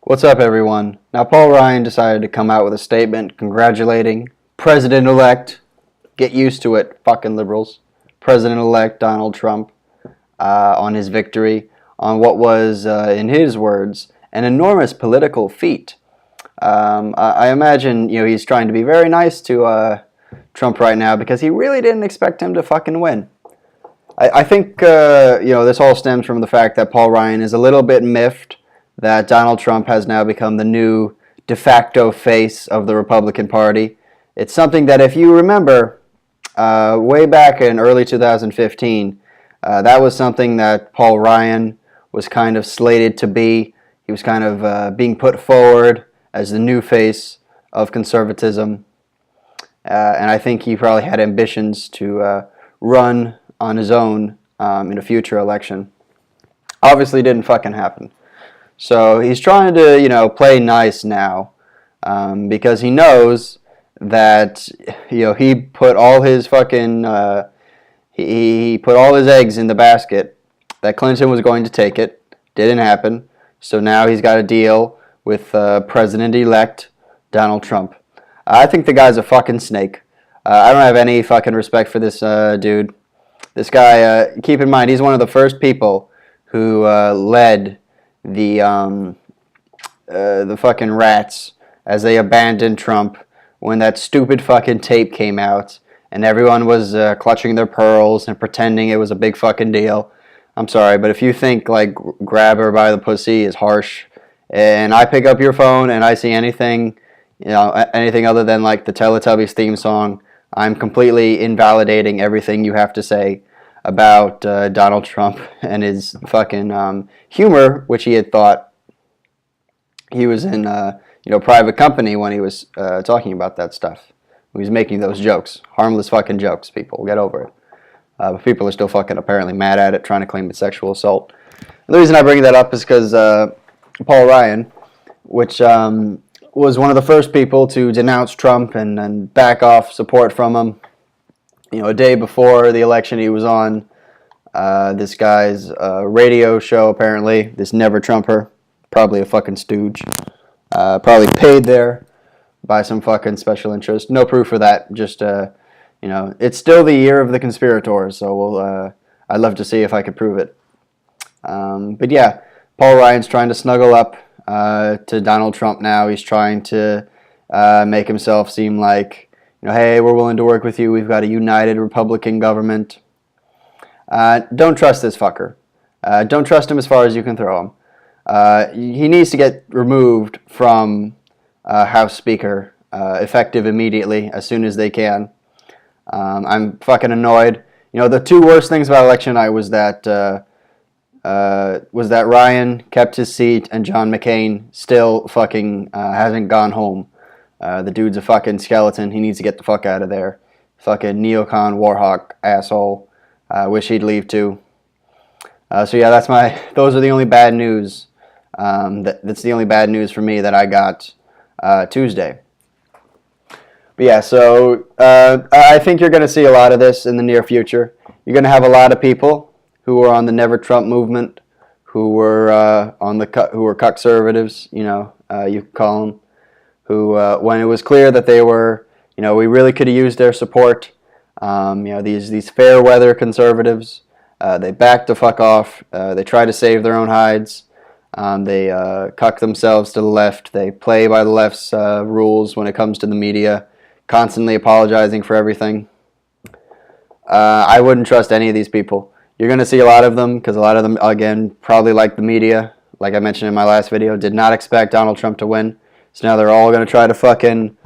What's up, everyone? Now, Paul Ryan decided to come out with a statement congratulating President-elect, get used to it, fucking liberals, President-elect Donald Trump on his victory on what was, in his words, an enormous political feat. I imagine, he's trying to be very nice to Trump right now because he really didn't expect him to fucking win. I think, this all stems from the fact that Paul Ryan is a little bit miffed that Donald Trump has now become the new de facto face of the Republican Party. It's something that, if you remember, way back in early 2015, that was something that Paul Ryan was kind of slated to be. He was kind of being put forward as the new face of conservatism. And I think he probably had ambitions to run on his own in a future election. Obviously didn't fucking happen. So he's trying to, play nice now because he knows that, he put all his fucking, he put all his eggs in the basket, that Clinton was going to take it. Didn't happen. So now he's got to deal with President-elect Donald Trump. I think the guy's a fucking snake. I don't have any fucking respect for this dude. This guy, keep in mind, he's one of the first people who led the fucking rats as they abandoned Trump when that stupid fucking tape came out and everyone was clutching their pearls and pretending it was a big fucking deal. I'm sorry, but if you think like grab her by the pussy is harsh, and I pick up your phone and I see anything, anything other than like the Teletubbies theme song, I'm completely invalidating everything you have to say about Donald Trump and his fucking humor, which he had thought he was in, private company when he was talking about that stuff. He was making those jokes, harmless fucking jokes. People, get over it. But people are still fucking apparently mad at it, trying to claim it's sexual assault. And the reason I bring that up is because Paul Ryan, which was one of the first people to denounce Trump and back off support from him. A day before the election, he was on this guy's radio show, apparently. This Never Trumper. Probably a fucking stooge. Probably paid there by some fucking special interest. No proof of that. Just, it's still the year of the conspirators, so I'd love to see if I could prove it. But yeah, Paul Ryan's trying to snuggle up to Donald Trump now. He's trying to make himself seem like, hey, we're willing to work with you. We've got a united Republican government. Don't trust this fucker. Don't trust him as far as you can throw him. He needs to get removed from House Speaker, effective immediately, as soon as they can. I'm fucking annoyed. The two worst things about election night was that Ryan kept his seat and John McCain still fucking hasn't gone home. The dude's a fucking skeleton. He needs to get the fuck out of there. Fucking neocon warhawk asshole. Wish he'd leave too. So yeah, those are the only bad news. That's the only bad news for me that I got Tuesday. But yeah, so I think you're going to see a lot of this in the near future. You're going to have a lot of people who were on the Never Trump movement, who were who were conservatives, you could call them. Who, when it was clear that they were, we really could have used their support, these fair weather conservatives, they backed the fuck off, they tried to save their own hides, they cuck themselves to the left, they play by the left's rules when it comes to the media, constantly apologizing for everything. I wouldn't trust any of these people. You're going to see a lot of them, because a lot of them, again, probably like the media, like I mentioned in my last video, did not expect Donald Trump to win. So now they're all going to try to fucking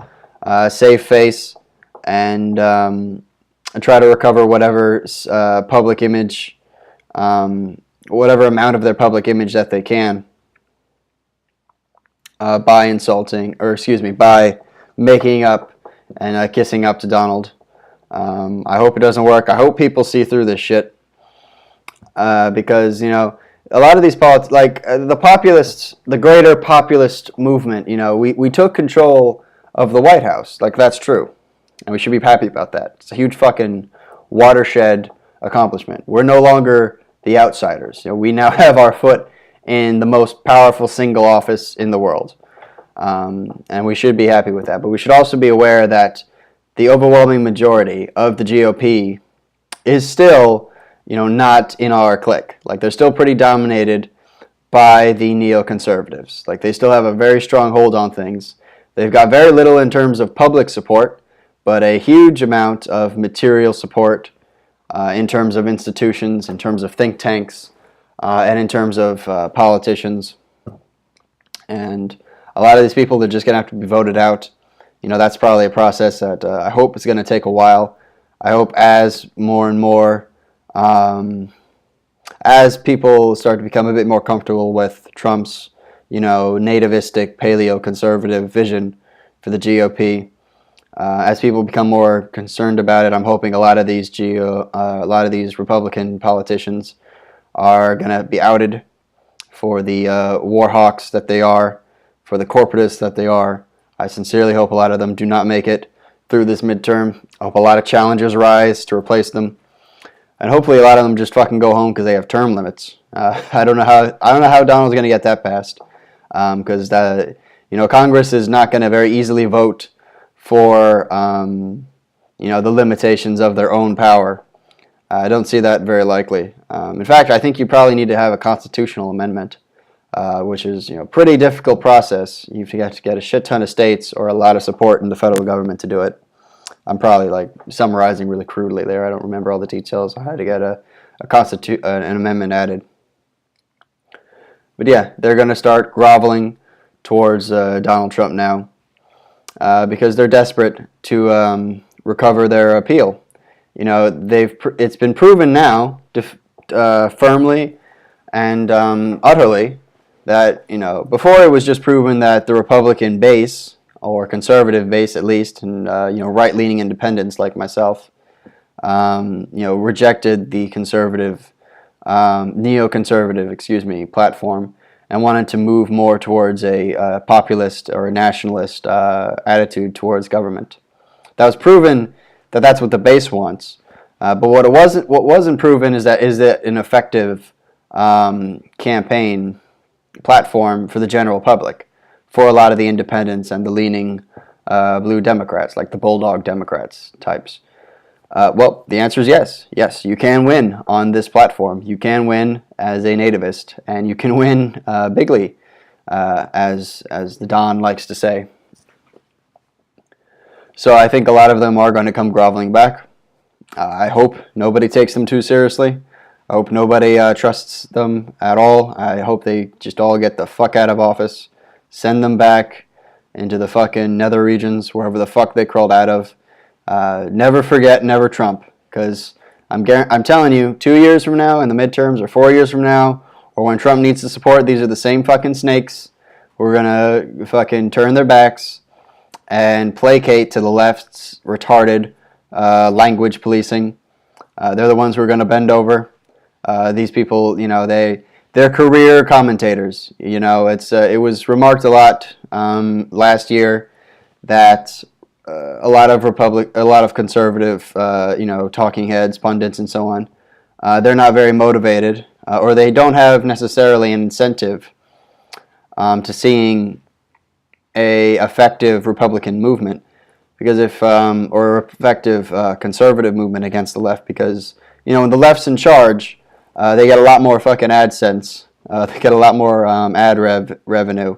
save face and try to recover whatever public image, whatever amount of their public image that they can by making up and kissing up to Donald. I hope it doesn't work. I hope people see through this shit because, a lot of these politics, like the greater populist movement, we took control of the White House. Like, that's true. And we should be happy about that. It's a huge fucking watershed accomplishment. We're no longer the outsiders. We now have our foot in the most powerful single office in the world. And we should be happy with that. But we should also be aware that the overwhelming majority of the GOP is still, not in our clique. Like, they're still pretty dominated by the neoconservatives. Like, they still have a very strong hold on things. They've got very little in terms of public support, but a huge amount of material support in terms of institutions, in terms of think tanks, and in terms of politicians. And a lot of these people are just going to have to be voted out. That's probably a process that I hope is going to take a while. I hope as more and more, as people start to become a bit more comfortable with Trump's, nativistic, paleo-conservative vision for the GOP, as people become more concerned about it, I'm hoping a lot of these Republican politicians are going to be outed for the war hawks that they are, for the corporatists that they are. I sincerely hope a lot of them do not make it through this midterm. I hope a lot of challengers rise to replace them, and hopefully a lot of them just fucking go home because they have term limits. I don't know how Donald's going to get that passed, because Congress is not going to very easily vote for the limitations of their own power. I don't see that very likely. In fact, I think you probably need to have a constitutional amendment, which is a pretty difficult process. You have to get a shit ton of states or a lot of support in the federal government to do it. I'm probably summarizing really crudely there. I don't remember all the details. I had to get an amendment added. But yeah, they're going to start groveling towards Donald Trump now because they're desperate to recover their appeal. It's been proven now firmly and utterly that, before it was just proven that the Republican base, or conservative base at least, and right-leaning independents like myself, rejected the neoconservative, platform, and wanted to move more towards a populist or a nationalist attitude towards government. That was proven that that's what the base wants. But what wasn't proven is that an effective campaign platform for the general public, for a lot of the independents and the leaning blue Democrats, like the Bulldog Democrats types. Well, the answer is yes. Yes, you can win on this platform. You can win as a nativist, and you can win bigly, as the Don likes to say. So I think a lot of them are going to come groveling back. I hope nobody takes them too seriously. I hope nobody trusts them at all. I hope they just all get the fuck out of office. Send them back into the fucking nether regions, wherever the fuck they crawled out of. Never forget, never Trump. Because I'm telling you, 2 years from now in the midterms, or 4 years from now, or when Trump needs the support, these are the same fucking snakes who are going to fucking turn their backs and placate to the left's retarded language policing. They're the ones who are going to bend over. These people, they're career commentators. It was remarked a lot last year that a lot of conservative, talking heads, pundits, and so on, they're not very motivated, or they don't have necessarily an incentive to seeing a effective Republican movement, because or effective conservative movement against the left, because when the left's in charge, they get a lot more fucking AdSense. They get a lot more ad revenue,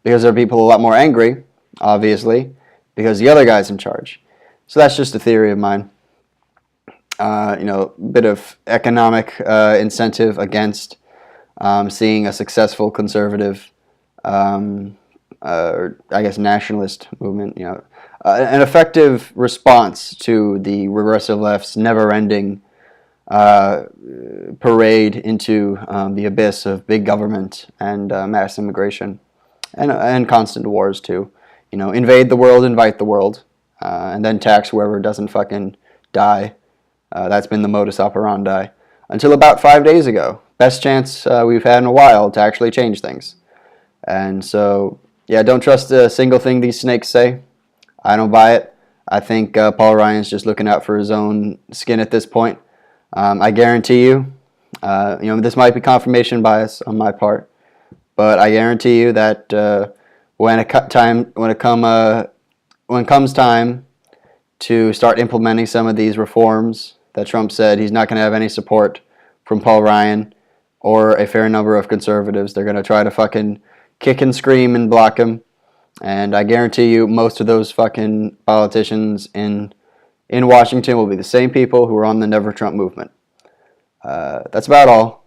because there are people a lot more angry, obviously, because the other guy's in charge. So that's just a theory of mine. A bit of economic incentive against seeing a successful conservative, or I guess nationalist movement. An effective response to the regressive left's never-ending parade into the abyss of big government and mass immigration, and constant wars too. Invade the world, invite the world, and then tax whoever doesn't fucking die. That's been the modus operandi until about 5 days ago. Best chance we've had in a while to actually change things. And so, yeah, don't trust a single thing these snakes say. I don't buy it. I think Paul Ryan's just looking out for his own skin at this point. I guarantee you, this might be confirmation bias on my part, But I guarantee you that when it comes time to start implementing some of these reforms that Trump said he's not going to have any support from Paul Ryan or a fair number of conservatives. They're going to try to fucking kick and scream and block him. And I guarantee you most of those fucking politicians in Washington will be the same people who are on the Never Trump movement. That's about all.